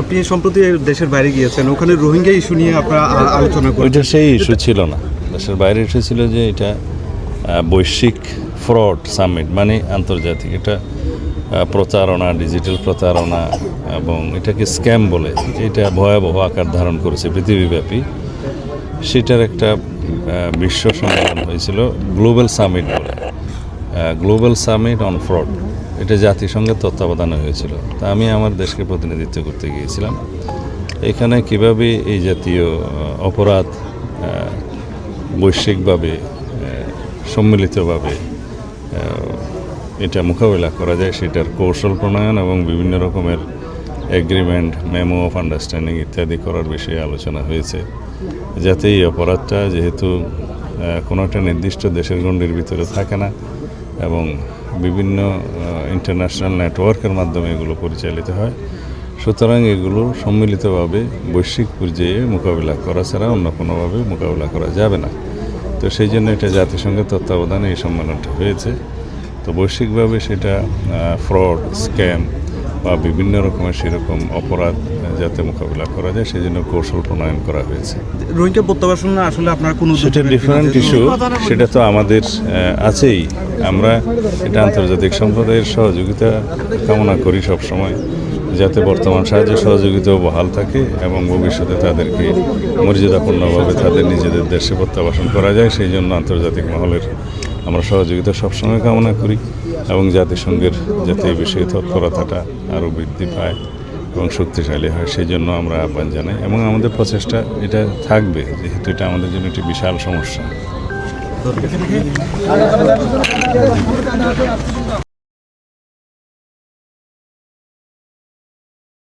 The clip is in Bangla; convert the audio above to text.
আপনি সম্প্রতি দেশের বাইরে গিয়েছেন, ওখানে রোহিঙ্গা ইস্যু নিয়ে আপনারা আলোচনা করেন। ওইটা সেই ইস্যু ছিল না, দেশের বাইরে ইস্যু ছিল যে এটা বৈশ্বিক ফ্রড সামিট, মানে আন্তর্জাতিক এটা প্রতারণা, ডিজিটাল প্রতারণা, এবং এটাকে স্ক্যাম বলে, এটা ভয়াবহ আকার ধারণ করেছে পৃথিবীব্যাপী। সেটার একটা বিশ্ব সম্মেলন হয়েছিল গ্লোবাল সামিট বলে, গ্লোবাল সামিট অন ফ্রড। এটা জাতিসংঘের তত্ত্বাবধানে হয়েছিল। তা আমি আমার দেশকে প্রতিনিধিত্ব করতে গিয়েছিলাম। এখানে কিভাবে এই জাতীয় অপরাধ বৈশ্বিকভাবে সম্মিলিতভাবে এটা মোকাবিলা করা যায় সেটার কৌশল প্রণয়ন এবং বিভিন্ন রকমের এগ্রিমেন্ট, মেমো অফ আন্ডারস্ট্যান্ডিং ইত্যাদি করার বিষয়ে আলোচনা হয়েছে, যাতে এই অপরাধটা যেহেতু কোনো একটা নির্দিষ্ট দেশের গণ্ডির ভিতরে থাকে না এবং বিভিন্ন ইন্টারন্যাশনাল নেটওয়ার্কের মাধ্যমে এগুলো পরিচালিত হয়, সুতরাং এগুলো সম্মিলিতভাবে বৈশ্বিক পর্যায়ে মোকাবিলা করা ছাড়া অন্য কোনোভাবে মোকাবিলা করা যাবে না। তো সেই জন্য এটা জাতিসংঘের তত্ত্বাবধানে এই সম্মেলনটা হয়েছে। তো বৈশ্বিকভাবে সেটা ফ্রড, স্ক্যাম বা বিভিন্ন রকমের সেরকম অপরাধ যাতে মোকাবিলা করা যায় সেই জন্য কৌশল প্রণয়ন করা হয়েছে। রোহিঙ্গা প্রত্যাবাসন আসলে আপনার কোনো সেটা ডিফারেন্ট ইস্যু, সেটা তো আমাদের আছেই। আমরা এটা আন্তর্জাতিক সম্প্রদায়ের সহযোগিতা কামনা করি সবসময়, যাতে বর্তমান সাহায্য সহযোগিতাও বহাল থাকে এবং ভবিষ্যতে তাদেরকে মর্যাদাপূর্ণভাবে তাদের নিজেদের দেশে প্রত্যাবাসন করা যায়। সেই জন্য আন্তর্জাতিক মহলের আমরা সহযোগিতা সবসময় কামনা করি এবং জাতিসংঘের যাতে এই বিষয়ে তৎপরতাটা আরও বৃদ্ধি পায় এবং শক্তিশালী হয় সেই জন্য আমরা আহ্বান জানাই এবং আমাদের প্রচেষ্টা এটা থাকবে, যেহেতু এটা আমাদের জন্য একটি বিশাল সমস্যা।